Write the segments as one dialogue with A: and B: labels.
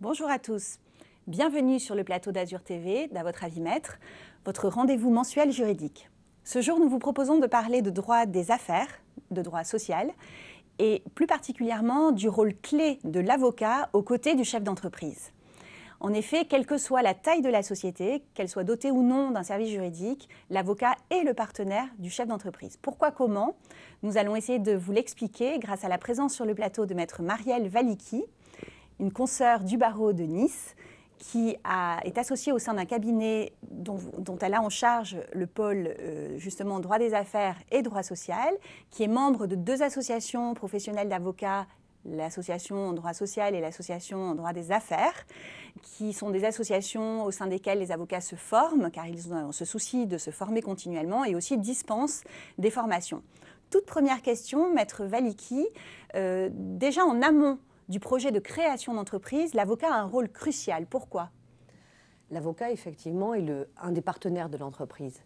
A: Bonjour à tous, bienvenue sur le plateau d'Azur TV, d'À votre avis maître, votre rendez-vous mensuel juridique. Ce jour, nous vous proposons de parler de droit des affaires, de droit social, et plus particulièrement du rôle clé de l'avocat aux côtés du chef d'entreprise. En effet, quelle que soit la taille de la société, qu'elle soit dotée ou non d'un service juridique, l'avocat est le partenaire du chef d'entreprise. Pourquoi, comment? Nous allons essayer de vous l'expliquer grâce à la présence sur le plateau de maître Marielle Valicki, une consoeur du barreau de Nice, qui est associée au sein d'un cabinet dont elle a en charge le pôle justement droit des affaires et droit social, qui est membre de deux associations professionnelles d'avocats, l'association en droit social et l'association en droit des affaires, qui sont des associations au sein desquelles les avocats se forment, car ils ont ce souci de se former continuellement et aussi dispensent des formations. Toute première question, maître Valicki, déjà en amont du projet de création d'entreprise, l'avocat a un rôle crucial. Pourquoi?
B: L'avocat, effectivement, est un des partenaires de l'entreprise.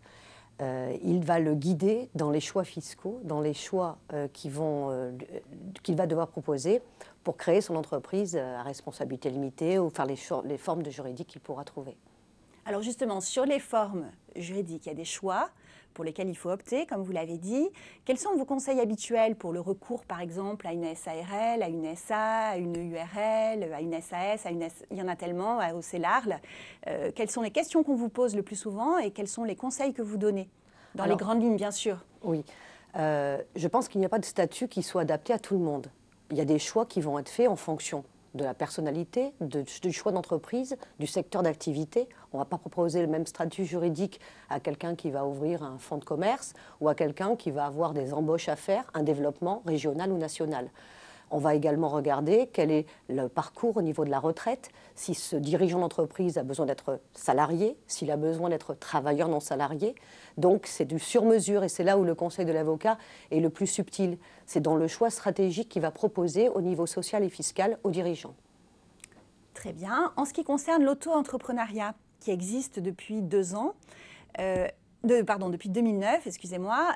B: Il va le guider dans les choix fiscaux, dans les choix qu'il va devoir proposer pour créer son entreprise à responsabilité limitée ou faire les formes de juridique qu'il pourra trouver.
A: Alors justement, sur les formes juridiques, il y a des choix pour lesquels il faut opter, comme vous l'avez dit. Quels sont vos conseils habituels pour le recours, par exemple, à une SARL, à une SA, à une URL, à une SAS, il y en a tellement, au CELARL. Quelles sont les questions qu'on vous pose le plus souvent et quels sont les conseils que vous donnez? Dans les grandes lignes, bien sûr.
B: Oui. Je pense qu'il n'y a pas de statut qui soit adapté à tout le monde. Il y a des choix qui vont être faits en fonction de la personnalité, du choix d'entreprise, du secteur d'activité. On ne va pas proposer le même statut juridique à quelqu'un qui va ouvrir un fonds de commerce ou à quelqu'un qui va avoir des embauches à faire, un développement régional ou national. On va également regarder quel est le parcours au niveau de la retraite, si ce dirigeant d'entreprise a besoin d'être salarié, s'il a besoin d'être travailleur non salarié. Donc c'est du sur-mesure et c'est là où le conseil de l'avocat est le plus subtil. C'est dans le choix stratégique qu'il va proposer au niveau social et fiscal aux dirigeants.
A: Très bien. En ce qui concerne l'auto-entrepreneuriat, qui existe depuis 2 ans, depuis 2009, excusez-moi,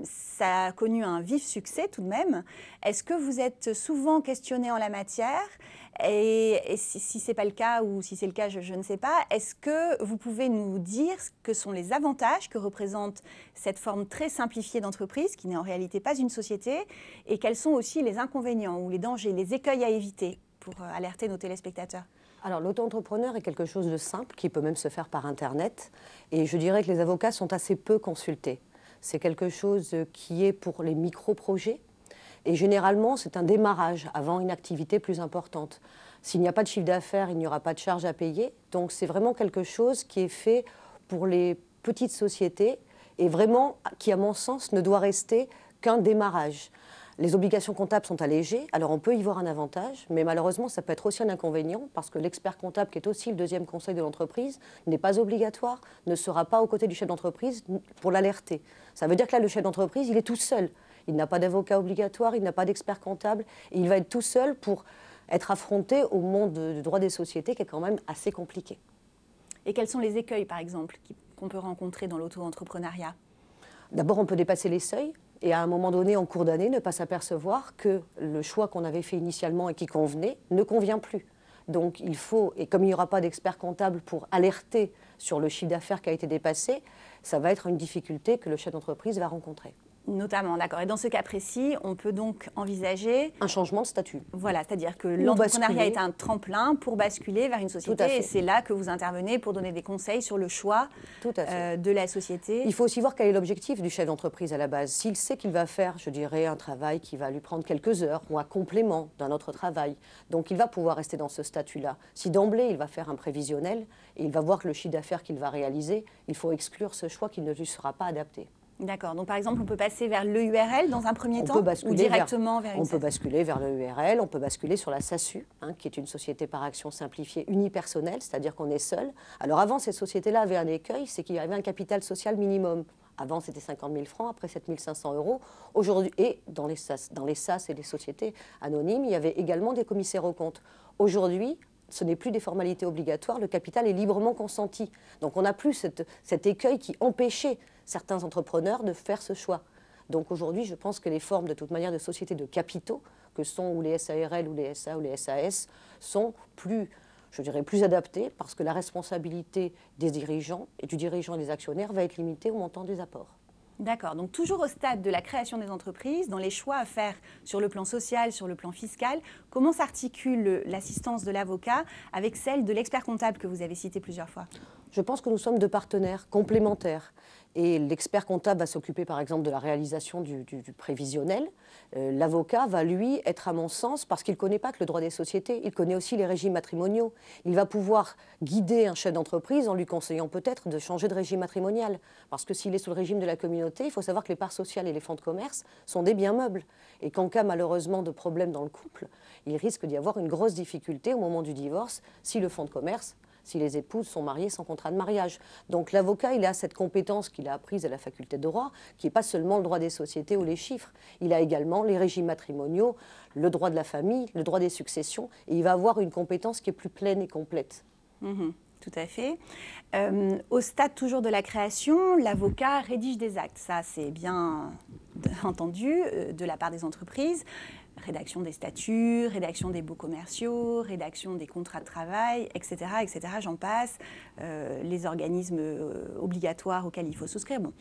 A: ça a connu un vif succès tout de même. Est-ce que vous êtes souvent questionné en la matière? Et si ce n'est pas le cas, ou si c'est le cas, je ne sais pas, est-ce que vous pouvez nous dire ce que sont les avantages que représente cette forme très simplifiée d'entreprise, qui n'est en réalité pas une société, et quels sont aussi les inconvénients ou les dangers, les écueils à éviter pour alerter nos téléspectateurs?
B: Alors, l'auto-entrepreneur est quelque chose de simple qui peut même se faire par Internet. Et je dirais que les avocats sont assez peu consultés. C'est quelque chose qui est pour les micro-projets. Et généralement, c'est un démarrage avant une activité plus importante. S'il n'y a pas de chiffre d'affaires, il n'y aura pas de charges à payer. Donc, c'est vraiment quelque chose qui est fait pour les petites sociétés et vraiment qui, à mon sens, ne doit rester qu'un démarrage. Les obligations comptables sont allégées, alors on peut y voir un avantage, mais malheureusement, ça peut être aussi un inconvénient parce que l'expert comptable, qui est aussi le deuxième conseil de l'entreprise, n'est pas obligatoire, ne sera pas aux côtés du chef d'entreprise pour l'alerter. Ça veut dire que là, le chef d'entreprise, il est tout seul. Il n'a pas d'avocat obligatoire, il n'a pas d'expert comptable, et il va être tout seul pour être affronté au monde du droit des sociétés qui est quand même assez compliqué.
A: Et quels sont les écueils, par exemple, qu'on peut rencontrer dans l'auto-entrepreneuriat?
B: D'abord, on peut dépasser les seuils. Et à un moment donné, en cours d'année, ne pas s'apercevoir que le choix qu'on avait fait initialement et qui convenait ne convient plus. Donc il faut, et comme il n'y aura pas d'expert comptable pour alerter sur le chiffre d'affaires qui a été dépassé, ça va être une difficulté que le chef d'entreprise va rencontrer.
A: Notamment, d'accord. Et dans ce cas précis, on peut donc envisager
B: un changement de statut.
A: Voilà, c'est-à-dire que l'entrepreneuriat est un tremplin pour basculer vers une société et c'est là que vous intervenez pour donner des conseils sur le choix de la société.
B: Il faut aussi voir quel est l'objectif du chef d'entreprise à la base. S'il sait qu'il va faire, je dirais, un travail qui va lui prendre quelques heures ou un complément d'un autre travail, donc il va pouvoir rester dans ce statut-là. Si d'emblée il va faire un prévisionnel et il va voir que le chiffre d'affaires qu'il va réaliser, il faut exclure ce choix qui ne lui sera pas adapté.
A: D'accord. Donc, par exemple, on peut passer vers l'EURL dans un premier temps ou directement vers une
B: On peut basculer vers l'EURL, on peut basculer sur la SASU, qui est une société par action simplifiée unipersonnelle, c'est-à-dire qu'on est seul. Alors, avant, ces sociétés-là avaient un écueil, c'est qu'il y avait un capital social minimum. Avant, c'était 50 000 francs, après 7 500 euros. Aujourd'hui, et dans les SAS et les sociétés anonymes, il y avait également des commissaires aux comptes. Aujourd'hui, ce n'est plus des formalités obligatoires, le capital est librement consenti. Donc on n'a plus cet écueil qui empêchait certains entrepreneurs de faire ce choix. Donc aujourd'hui, je pense que les formes de toute manière de sociétés de capitaux, que sont ou les SARL ou les SA ou les SAS, sont plus je dirais, plus adapté, parce que la responsabilité des dirigeants et du dirigeant et des actionnaires va être limitée au montant des apports.
A: D'accord, donc toujours au stade de la création des entreprises, dans les choix à faire sur le plan social, sur le plan fiscal, comment s'articule l'assistance de l'avocat avec celle de l'expert comptable que vous avez cité plusieurs fois?
B: Je pense que nous sommes deux partenaires complémentaires. Et l'expert comptable va s'occuper par exemple de la réalisation du prévisionnel. L'avocat va lui être à mon sens, parce qu'il ne connaît pas que le droit des sociétés, il connaît aussi les régimes matrimoniaux. Il va pouvoir guider un chef d'entreprise en lui conseillant peut-être de changer de régime matrimonial. Parce que s'il est sous le régime de la communauté, il faut savoir que les parts sociales et les fonds de commerce sont des biens meubles. Et qu'en cas malheureusement de problème dans le couple, il risque d'y avoir une grosse difficulté au moment du divorce si le fonds de commerce, si les épouses sont mariées sans contrat de mariage. Donc l'avocat, il a cette compétence qu'il a apprise à la faculté de droit, qui n'est pas seulement le droit des sociétés ou les chiffres. Il a également les régimes matrimoniaux, le droit de la famille, le droit des successions, et il va avoir une compétence qui est plus pleine et complète.
A: Tout à fait. Au stade toujours de la création, l'avocat rédige des actes. Ça, c'est bien entendu de la part des entreprises. Rédaction des statuts, rédaction des baux commerciaux, rédaction des contrats de travail, etc., etc., j'en passe, les organismes obligatoires auxquels il faut souscrire. Bon.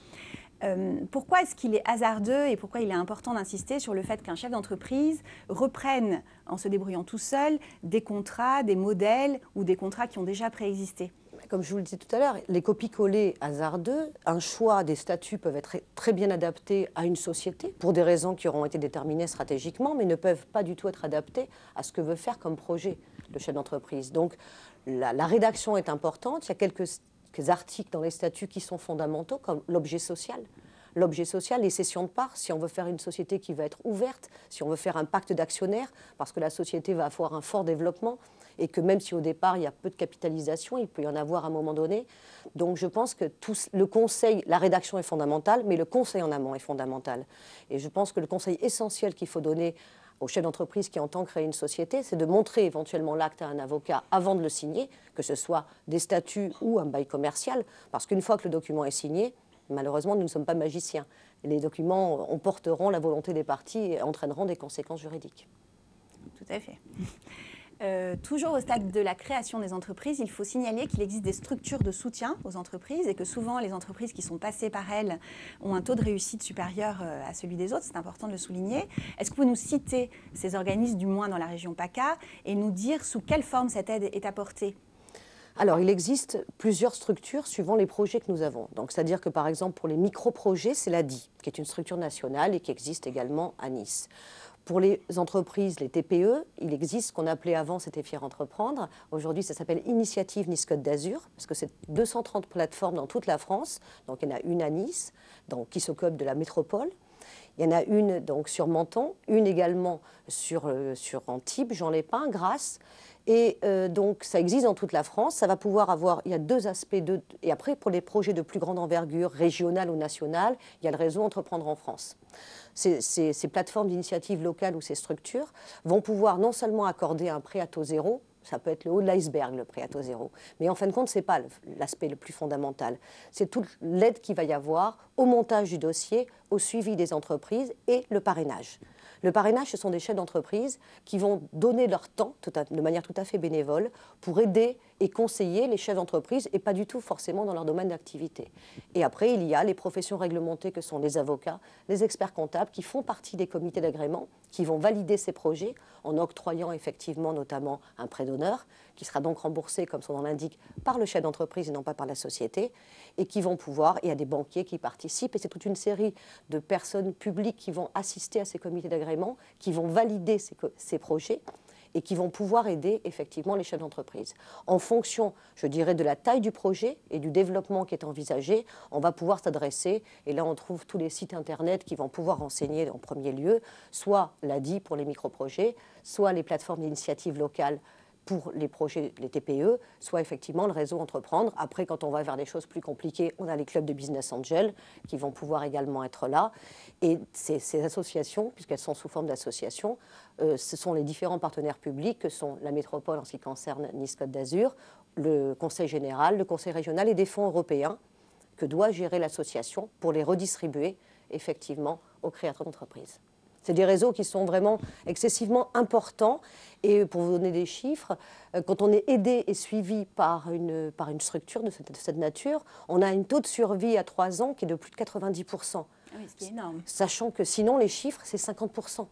A: Pourquoi est-ce qu'il est hasardeux et pourquoi il est important d'insister sur le fait qu'un chef d'entreprise reprenne, en se débrouillant tout seul, des contrats, des modèles ou des contrats qui ont déjà préexisté?
B: Comme je vous le disais tout à l'heure, les copies-collées hasardeux, un choix des statuts peuvent être très bien adaptés à une société pour des raisons qui auront été déterminées stratégiquement, mais ne peuvent pas du tout être adaptés à ce que veut faire comme projet le chef d'entreprise. Donc la rédaction est importante. Il y a quelques articles dans les statuts qui sont fondamentaux, comme l'objet social. L'objet social, les cessions de parts, si on veut faire une société qui va être ouverte, si on veut faire un pacte d'actionnaires, parce que la société va avoir un fort développement, et que même si au départ il y a peu de capitalisation, il peut y en avoir à un moment donné. Donc je pense que le conseil, la rédaction est fondamentale, mais le conseil en amont est fondamental. Et je pense que le conseil essentiel qu'il faut donner au chef d'entreprise qui entend créer une société, c'est de montrer éventuellement l'acte à un avocat avant de le signer, que ce soit des statuts ou un bail commercial, parce qu'une fois que le document est signé, malheureusement, nous ne sommes pas magiciens. Les documents emporteront la volonté des parties et entraîneront des conséquences juridiques.
A: Tout à fait. Toujours au stade de la création des entreprises, il faut signaler qu'il existe des structures de soutien aux entreprises et que souvent les entreprises qui sont passées par elles ont un taux de réussite supérieur à celui des autres. C'est important de le souligner. Est-ce que vous pouvez nous citer ces organismes, du moins dans la région PACA, et nous dire sous quelle forme cette aide est apportée?
B: Alors, il existe plusieurs structures suivant les projets que nous avons. Donc, c'est-à-dire que, par exemple, pour les micro-projets, c'est l'ADI, qui est une structure nationale et qui existe également à Nice. Pour les entreprises, les TPE, il existe ce qu'on appelait avant, c'était Fier Entreprendre. Aujourd'hui, ça s'appelle Initiative Nice Côte d'Azur, parce que c'est 230 plateformes dans toute la France. Donc, il y en a une à Nice, qui s'occupe de la métropole. Il y en a une donc, sur Menton, une également sur Antibes, Jean-Lépin, Grasse. Et donc, ça existe dans toute la France. Ça va pouvoir avoir, il y a deux aspects. Et après, pour les projets de plus grande envergure, régionale ou nationale, il y a le réseau Entreprendre en France. Ces plateformes d'initiative locales ou ces structures vont pouvoir non seulement accorder un prêt à taux zéro, ça peut être le haut de l'iceberg, le prêt à taux zéro. Mais en fin de compte, ce n'est pas l'aspect le plus fondamental. C'est toute l'aide qu'il va y avoir au montage du dossier, au suivi des entreprises et le parrainage. Le parrainage, ce sont des chefs d'entreprise qui vont donner leur temps de manière tout à fait bénévole pour aider et conseiller les chefs d'entreprise et pas du tout forcément dans leur domaine d'activité. Et après, il y a les professions réglementées que sont les avocats, les experts comptables qui font partie des comités d'agrément, qui vont valider ces projets en octroyant effectivement notamment un prêt d'honneur qui sera donc remboursé, comme son nom l'indique, par le chef d'entreprise et non pas par la société, et qui vont pouvoir, il y a des banquiers qui participent, et c'est toute une série de personnes publiques qui vont assister à ces comités d'agrément, qui vont valider ces projets, et qui vont pouvoir aider effectivement les chefs d'entreprise. En fonction, je dirais, de la taille du projet et du développement qui est envisagé, on va pouvoir s'adresser, et là on trouve tous les sites internet qui vont pouvoir renseigner en premier lieu, soit l'ADI pour les micro-projets, soit les plateformes d'initiative locales pour les projets, les TPE, soit effectivement le réseau Entreprendre. Après, quand on va vers des choses plus compliquées, on a les clubs de business angel qui vont pouvoir également être là. Et ces associations, puisqu'elles sont sous forme d'associations, ce sont les différents partenaires publics que sont la métropole en ce qui concerne Nice Côte d'Azur, le Conseil général, le Conseil régional et des fonds européens que doit gérer l'association pour les redistribuer effectivement aux créateurs d'entreprises. C'est des réseaux qui sont vraiment excessivement importants. Et pour vous donner des chiffres, quand on est aidé et suivi par une structure de cette nature, on a un taux de survie à 3 ans qui est de plus de 90%.
A: Ah oui, ce qui est énorme.
B: Sachant que sinon, les chiffres, c'est 50%.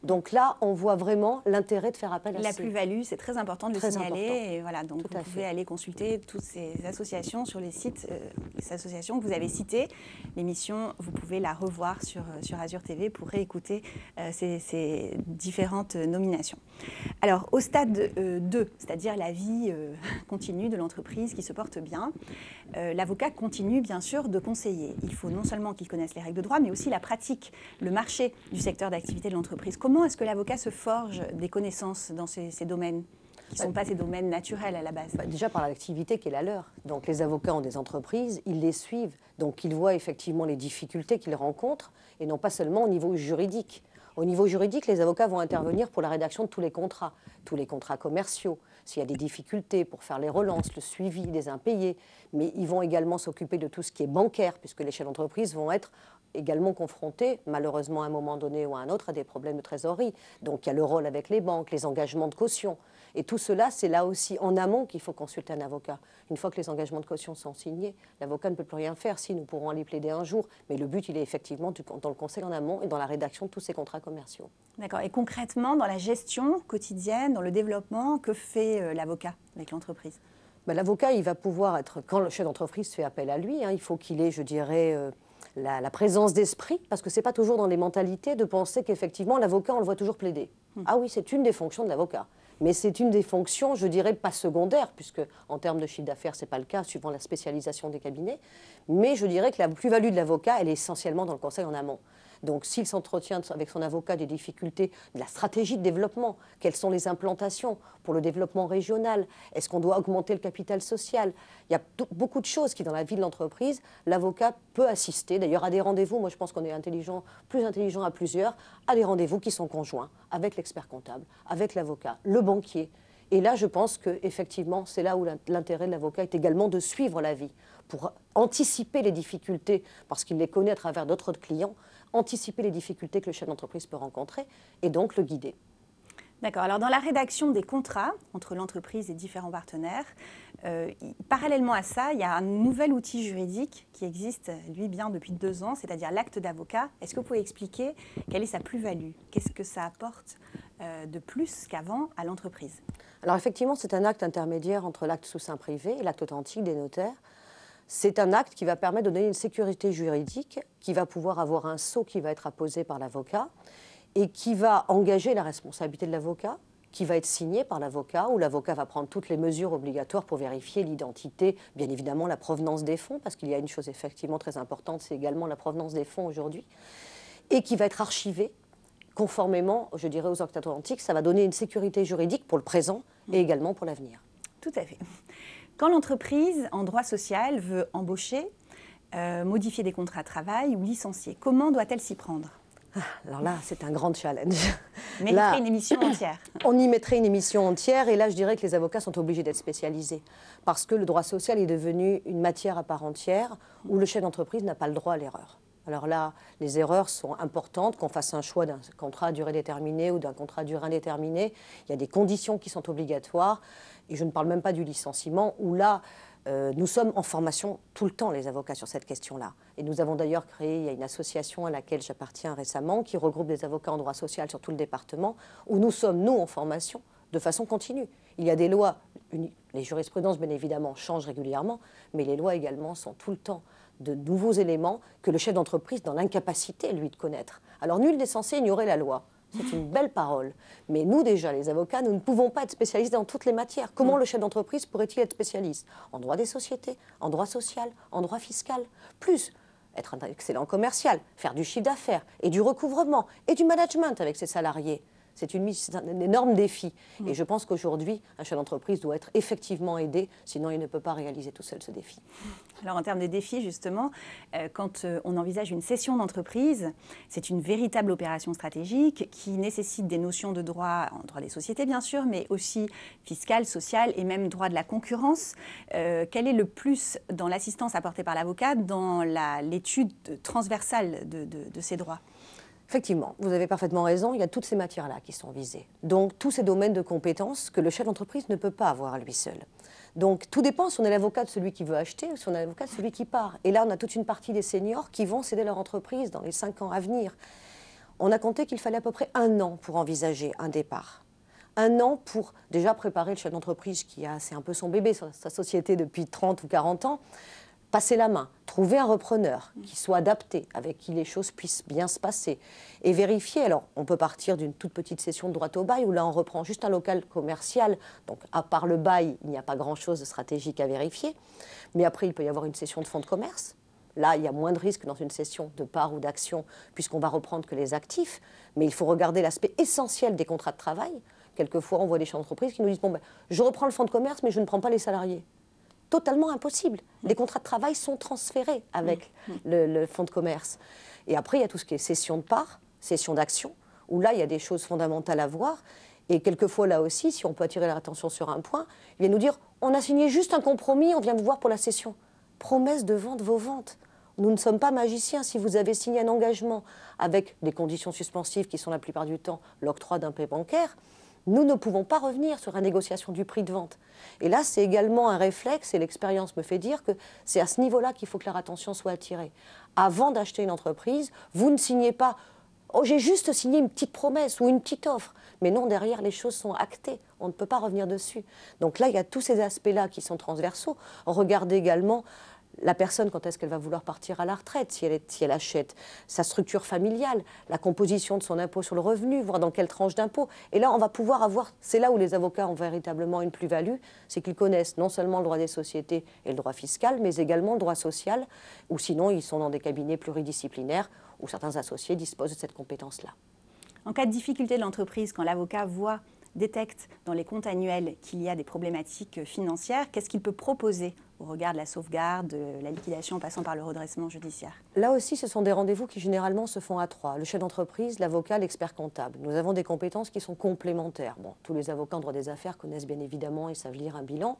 B: Donc là, on voit vraiment l'intérêt de faire appel à
A: la plus-value, c'est très important de le signaler. Et voilà, donc vous pouvez aller consulter toutes ces associations sur les sites, ces associations que vous avez citées. L'émission, vous pouvez la revoir sur Azur TV pour réécouter ces différentes nominations. Alors, au stade 2, c'est-à-dire la vie continue de l'entreprise qui se porte bien, l'avocat continue bien sûr de conseiller. Il faut non seulement qu'il connaisse les règles de droit, mais aussi la pratique, le marché du secteur d'activité de l'entreprise. Comment est-ce que l'avocat se forge des connaissances dans ces domaines qui ne sont pas ces domaines naturels à la base?
B: Déjà par l'activité qui est la leur. Donc les avocats ont des entreprises, ils les suivent, donc ils voient effectivement les difficultés qu'ils rencontrent, et non pas seulement au niveau juridique. Au niveau juridique, les avocats vont intervenir pour la rédaction de tous les contrats commerciaux, s'il y a des difficultés pour faire les relances, le suivi des impayés, mais ils vont également s'occuper de tout ce qui est bancaire, puisque les chefs d'entreprise vont être également confrontés, malheureusement à un moment donné ou à un autre, à des problèmes de trésorerie. Donc il y a le rôle avec les banques, les engagements de caution. Et tout cela, c'est là aussi en amont qu'il faut consulter un avocat. Une fois que les engagements de caution sont signés, l'avocat ne peut plus rien faire. Si, nous pourrons aller plaider un jour, mais le but, il est effectivement dans le conseil en amont et dans la rédaction de tous ces contrats commerciaux.
A: D'accord. Et concrètement, dans la gestion quotidienne, dans le développement, que fait l'avocat avec l'entreprise?
B: L'avocat, il va pouvoir être, quand le chef d'entreprise fait appel à lui, il faut qu'il ait, je dirais, la présence d'esprit, parce que ce n'est pas toujours dans les mentalités de penser qu'effectivement, l'avocat, on le voit toujours plaider. Ah oui, c'est une des fonctions de l'avocat. Mais c'est une des fonctions, je dirais, pas secondaires, puisque en termes de chiffre d'affaires, ce n'est pas le cas, suivant la spécialisation des cabinets. Mais je dirais que la plus-value de l'avocat, elle est essentiellement dans le conseil en amont. Donc, s'il s'entretient avec son avocat des difficultés de la stratégie de développement, quelles sont les implantations pour le développement régional, est-ce qu'on doit augmenter le capital social? Il y a beaucoup de choses qui, dans la vie de l'entreprise, l'avocat peut assister. D'ailleurs, à des rendez-vous, moi je pense qu'on est plus intelligent à plusieurs, à des rendez-vous qui sont conjoints avec l'expert comptable, avec l'avocat, le banquier. Et là, je pense qu'effectivement, c'est là où l'intérêt de l'avocat est également de suivre la vie, pour anticiper les difficultés, parce qu'il les connaît à travers d'autres clients, anticiper les difficultés que le chef d'entreprise peut rencontrer et donc le guider.
A: D'accord. Alors, dans la rédaction des contrats entre l'entreprise et différents partenaires, parallèlement à ça, il y a un nouvel outil juridique qui existe, lui, bien depuis 2 ans, c'est-à-dire l'acte d'avocat. Est-ce que vous pouvez expliquer quelle est sa plus-value? Qu'est-ce que ça apporte de plus qu'avant à l'entreprise?
B: Alors, effectivement, c'est un acte intermédiaire entre l'acte sous seing privé et l'acte authentique des notaires. C'est un acte qui va permettre de donner une sécurité juridique, qui va pouvoir avoir un sceau qui va être apposé par l'avocat et qui va engager la responsabilité de l'avocat, qui va être signé par l'avocat, où l'avocat va prendre toutes les mesures obligatoires pour vérifier l'identité, bien évidemment la provenance des fonds, parce qu'il y a une chose effectivement très importante, c'est également la provenance des fonds aujourd'hui, et qui va être archivé conformément, je dirais, aux actes authentiques. Ça va donner une sécurité juridique pour le présent et également pour l'avenir.
A: Tout à fait. Quand l'entreprise, en droit social, veut embaucher, modifier des contrats de travail ou licencier, comment doit-elle s'y prendre?
B: Alors là, c'est un grand challenge.
A: On mériterait une émission entière.
B: On y mettrait une émission entière, et là, je dirais que les avocats sont obligés d'être spécialisés, parce que le droit social est devenu une matière à part entière, où le chef d'entreprise n'a pas le droit à l'erreur. Alors là, les erreurs sont importantes, qu'on fasse un choix d'un contrat à durée déterminée ou d'un contrat à durée indéterminée. Il y a des conditions qui sont obligatoires, et je ne parle même pas du licenciement, où là, nous sommes en formation tout le temps, les avocats, sur cette question-là. Et nous avons d'ailleurs créé, il y a une association à laquelle j'appartiens récemment, qui regroupe des avocats en droit social sur tout le département, où nous sommes, nous, en formation de façon continue. Il y a des lois, les jurisprudences, bien évidemment, changent régulièrement, mais les lois également sont tout le temps de nouveaux éléments que le chef d'entreprise dans l'incapacité, lui, de connaître. Alors, nul n'est censé ignorer la loi. C'est une belle parole. Mais nous, déjà, les avocats, nous ne pouvons pas être spécialistes dans toutes les matières. Comment le chef d'entreprise pourrait-il être spécialiste? En droit des sociétés, en droit social, en droit fiscal, plus être un excellent commercial, faire du chiffre d'affaires et du recouvrement et du management avec ses salariés. C'est un énorme défi. Et je pense qu'aujourd'hui, un chef d'entreprise doit être effectivement aidé, sinon il ne peut pas réaliser tout seul ce défi.
A: Alors en termes de défi, justement, quand on envisage une cession d'entreprise, c'est une véritable opération stratégique qui nécessite des notions de droit, en droit des sociétés bien sûr, mais aussi fiscal, social et même droit de la concurrence. Quel est le plus dans l'assistance apportée par l'avocat dans l'étude transversale de ces droits ?
B: Effectivement, vous avez parfaitement raison, il y a toutes ces matières-là qui sont visées. Donc, tous ces domaines de compétences que le chef d'entreprise ne peut pas avoir à lui seul. Donc, tout dépend si on est l'avocat de celui qui veut acheter ou si on est l'avocat de celui qui part. Et là, on a toute une partie des seniors qui vont céder leur entreprise dans les 5 ans à venir. On a compté qu'il fallait à peu près 1 an pour envisager un départ. 1 an pour déjà préparer le chef d'entreprise qui a, c'est un peu son bébé, sa société depuis 30 ou 40 ans, passer la main, trouver un repreneur qui soit adapté, avec qui les choses puissent bien se passer et vérifier. Alors, on peut partir d'une toute petite session de droit au bail où là, on reprend juste un local commercial. Donc, à part le bail, il n'y a pas grand-chose de stratégique à vérifier. Mais après, il peut y avoir une session de fonds de commerce. Là, il y a moins de risques dans une session de part ou d'action puisqu'on va reprendre que les actifs. Mais il faut regarder l'aspect essentiel des contrats de travail. Quelquefois, on voit des chefs d'entreprise qui nous disent « Bon, ben, je reprends le fonds de commerce, mais je ne prends pas les salariés ». Totalement impossible. Les contrats de travail sont transférés avec le fonds de commerce. Et après, il y a tout ce qui est cession de parts, cession d'actions, où là, il y a des choses fondamentales à voir. Et quelquefois, là aussi, si on peut attirer leur attention sur un point, il vient nous dire « On a signé juste un compromis, on vient vous voir pour la cession ». Promesse de vente, vos ventes. Nous ne sommes pas magiciens. Si vous avez signé un engagement avec des conditions suspensives qui sont la plupart du temps l'octroi d'un prêt bancaire, nous ne pouvons pas revenir sur la négociation du prix de vente. Et là, c'est également un réflexe, et l'expérience me fait dire que c'est à ce niveau-là qu'il faut que leur attention soit attirée. Avant d'acheter une entreprise, vous ne signez pas « Oh, j'ai juste signé une petite promesse ou une petite offre ». Mais non, derrière, les choses sont actées. On ne peut pas revenir dessus. Donc là, il y a tous ces aspects-là qui sont transversaux. Regardez également la personne, quand est-ce qu'elle va vouloir partir à la retraite, si elle achète, sa structure familiale, la composition de son impôt sur le revenu, voir dans quelle tranche d'impôt. Et là, on va pouvoir avoir, c'est là où les avocats ont véritablement une plus-value, c'est qu'ils connaissent non seulement le droit des sociétés et le droit fiscal, mais également le droit social, ou sinon ils sont dans des cabinets pluridisciplinaires où certains associés disposent de cette compétence-là.
A: En cas de difficulté de l'entreprise, quand l'avocat détecte dans les comptes annuels qu'il y a des problématiques financières, qu'est-ce qu'il peut proposer au regard de la sauvegarde, de la liquidation en passant par le redressement judiciaire?
B: Là aussi, ce sont des rendez-vous qui généralement se font à 3. Le chef d'entreprise, l'avocat, l'expert comptable. Nous avons des compétences qui sont complémentaires. Bon, tous les avocats en droit des affaires connaissent bien évidemment et savent lire un bilan,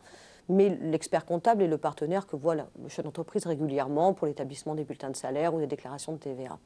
B: mais l'expert comptable est le partenaire que voit le chef d'entreprise régulièrement pour l'établissement des bulletins de salaire ou des déclarations de TVA.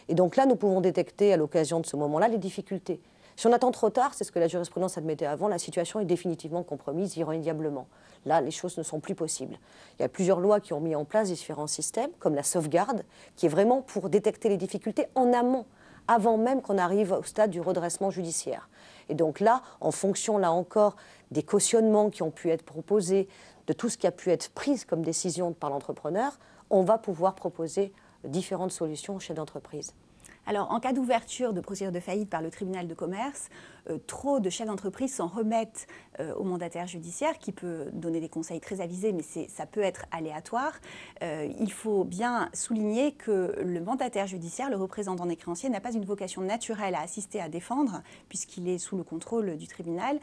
B: Et donc là, nous pouvons détecter à l'occasion de ce moment-là les difficultés. Si on attend trop tard, c'est ce que la jurisprudence admettait avant, la situation est définitivement compromise irrémédiablement. Là, les choses ne sont plus possibles. Il y a plusieurs lois qui ont mis en place différents systèmes, comme la sauvegarde, qui est vraiment pour détecter les difficultés en amont, avant même qu'on arrive au stade du redressement judiciaire. Et donc là, en fonction, là encore, des cautionnements qui ont pu être proposés, de tout ce qui a pu être pris comme décision par l'entrepreneur, on va pouvoir proposer différentes solutions aux chefs d'entreprise.
A: Alors, en cas d'ouverture de procédure de faillite par le tribunal de commerce, trop de chefs d'entreprise s'en remettent au mandataire judiciaire qui peut donner des conseils très avisés, mais ça peut être aléatoire. Il faut bien souligner que le mandataire judiciaire, le représentant des créanciers, n'a pas une vocation naturelle à assister, à défendre, puisqu'il est sous le contrôle du tribunal.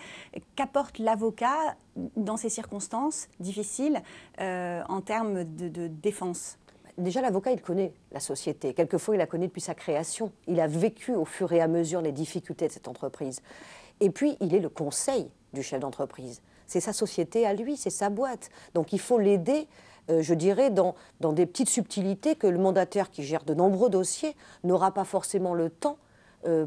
A: Qu'apporte l'avocat dans ces circonstances difficiles en termes de défense ?
B: Déjà, l'avocat, il connaît la société. Quelquefois, il la connaît depuis sa création. Il a vécu au fur et à mesure les difficultés de cette entreprise. Et puis, il est le conseil du chef d'entreprise. C'est sa société à lui, c'est sa boîte. Donc, il faut l'aider, je dirais, dans des petites subtilités que le mandataire qui gère de nombreux dossiers n'aura pas forcément le temps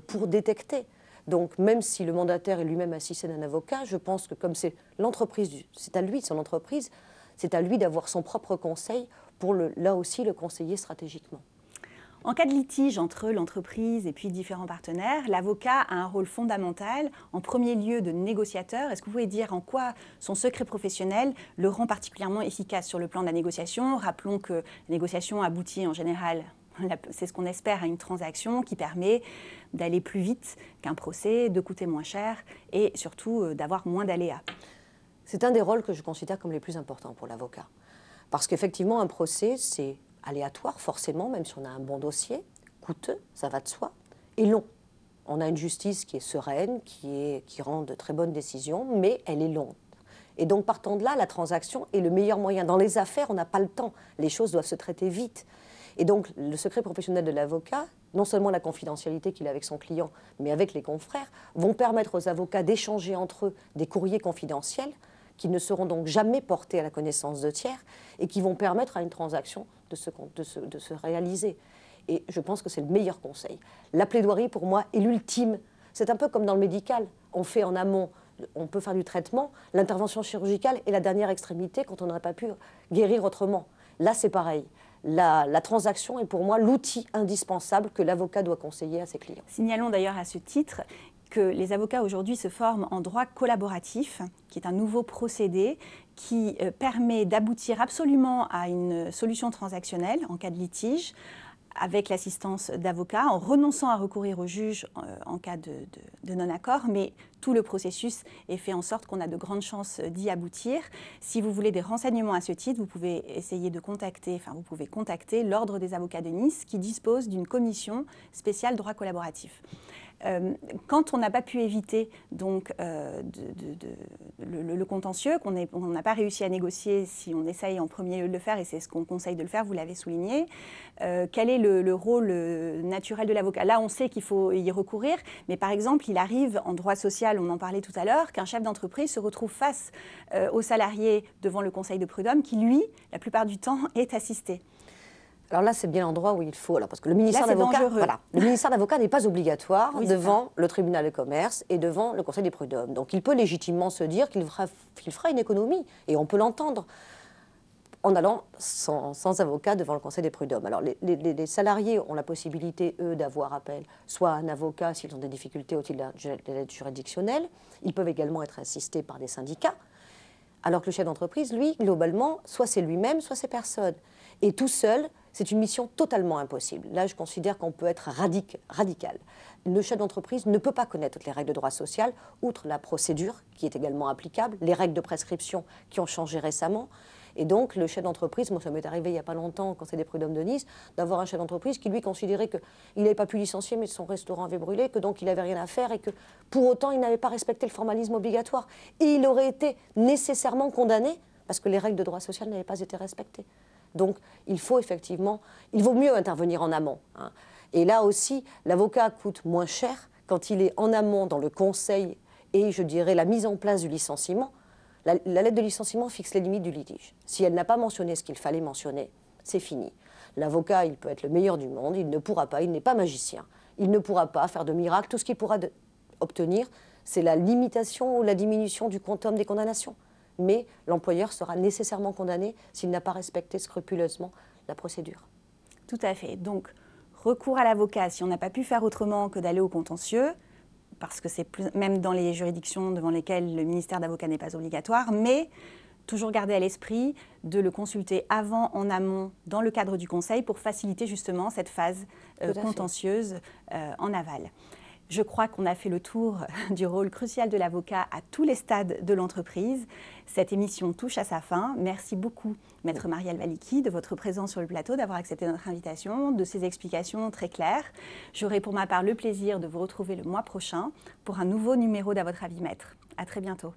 B: pour détecter. Donc, même si le mandataire est lui-même assisté d'un avocat, je pense que comme c'est l'entreprise, c'est à lui, son entreprise, c'est à lui d'avoir son propre conseil pour là aussi le conseiller stratégiquement.
A: En cas de litige entre l'entreprise et puis différents partenaires, l'avocat a un rôle fondamental, en premier lieu de négociateur. Est-ce que vous pouvez dire en quoi son secret professionnel le rend particulièrement efficace sur le plan de la négociation? Rappelons que la négociation aboutit en général, c'est ce qu'on espère, à une transaction qui permet d'aller plus vite qu'un procès, de coûter moins cher et surtout d'avoir moins d'aléas.
B: C'est un des rôles que je considère comme les plus importants pour l'avocat. Parce qu'effectivement, un procès, c'est aléatoire, forcément, même si on a un bon dossier, coûteux, ça va de soi, et long. On a une justice qui est sereine, qui rend de très bonnes décisions, mais elle est longue. Et donc, partant de là, la transaction est le meilleur moyen. Dans les affaires, on n'a pas le temps. Les choses doivent se traiter vite. Et donc, le secret professionnel de l'avocat, non seulement la confidentialité qu'il a avec son client, mais avec les confrères, vont permettre aux avocats d'échanger entre eux des courriers confidentiels qui ne seront donc jamais portés à la connaissance de tiers et qui vont permettre à une transaction de se réaliser. Et je pense que c'est le meilleur conseil. La plaidoirie, pour moi, est l'ultime. C'est un peu comme dans le médical. On fait en amont, on peut faire du traitement. L'intervention chirurgicale est la dernière extrémité quand on n'aurait pas pu guérir autrement. Là, c'est pareil. La transaction est pour moi l'outil indispensable que l'avocat doit conseiller à ses clients.
A: Signalons d'ailleurs à ce titre que les avocats aujourd'hui se forment en droit collaboratif, qui est un nouveau procédé qui permet d'aboutir absolument à une solution transactionnelle en cas de litige, avec l'assistance d'avocats, en renonçant à recourir au juge en cas de non-accord, mais tout le processus est fait en sorte qu'on a de grandes chances d'y aboutir. Si vous voulez des renseignements à ce titre, vous pouvez essayer de contacter, vous pouvez contacter l'Ordre des avocats de Nice qui dispose d'une commission spéciale droit collaboratif. Quand on n'a pas pu éviter donc, le contentieux, qu'on n'a pas réussi à négocier si on essaye en premier lieu de le faire, et c'est ce qu'on conseille de le faire, vous l'avez souligné, quel est le rôle naturel de l'avocat? Là, on sait qu'il faut y recourir, mais par exemple, il arrive en droit social, on en parlait tout à l'heure, qu'un chef d'entreprise se retrouve face aux salariés devant le conseil de prud'homme qui, lui, la plupart du temps, est assisté.
B: Alors là, c'est bien l'endroit où il faut, alors, parce que le ministère d'avocat n'est pas obligatoire devant le tribunal de commerce et devant le conseil des prud'hommes. Donc il peut légitimement se dire qu'il fera une économie, et on peut l'entendre, en allant sans avocat devant le conseil des prud'hommes. Alors les salariés ont la possibilité, eux, d'avoir appel soit à un avocat s'ils ont des difficultés au titre de l'aide juridictionnelle. Ils peuvent également être assistés par des syndicats, alors que le chef d'entreprise, lui, globalement, soit c'est lui-même, soit c'est personne. Et tout seul, c'est une mission totalement impossible. Là, je considère qu'on peut être radical. Le chef d'entreprise ne peut pas connaître toutes les règles de droit social, outre la procédure qui est également applicable, les règles de prescription qui ont changé récemment. Et donc, le chef d'entreprise, moi ça m'est arrivé il n'y a pas longtemps, quand c'est des prud'hommes de Nice, d'avoir un chef d'entreprise qui lui considérait qu'il n'avait pas pu licencier, mais son restaurant avait brûlé, que donc il n'avait rien à faire et que pour autant il n'avait pas respecté le formalisme obligatoire. Et il aurait été nécessairement condamné parce que les règles de droit social n'avaient pas été respectées. Donc, il faut effectivement, il vaut mieux intervenir en amont. Hein. Et là aussi, l'avocat coûte moins cher quand il est en amont dans le conseil et, je dirais, la mise en place du licenciement. La lettre de licenciement fixe les limites du litige. Si elle n'a pas mentionné ce qu'il fallait mentionner, c'est fini. L'avocat, il peut être le meilleur du monde, il ne pourra pas, il n'est pas magicien. Il ne pourra pas faire de miracle. Tout ce qu'il pourra obtenir, c'est la limitation ou la diminution du quantum des condamnations. Mais l'employeur sera nécessairement condamné s'il n'a pas respecté scrupuleusement la procédure.
A: Tout à fait. Donc, recours à l'avocat, si on n'a pas pu faire autrement que d'aller au contentieux, parce que c'est même dans les juridictions devant lesquelles le ministère d'avocat n'est pas obligatoire, mais toujours garder à l'esprit de le consulter avant, en amont, dans le cadre du conseil, pour faciliter justement cette phase contentieuse en aval. Je crois qu'on a fait le tour du rôle crucial de l'avocat à tous les stades de l'entreprise. Cette émission touche à sa fin. Merci beaucoup, Maître Marielle Valicki, de votre présence sur le plateau, d'avoir accepté notre invitation, de ces explications très claires. J'aurai pour ma part le plaisir de vous retrouver le mois prochain pour un nouveau numéro d'À votre avis, Maître. À très bientôt.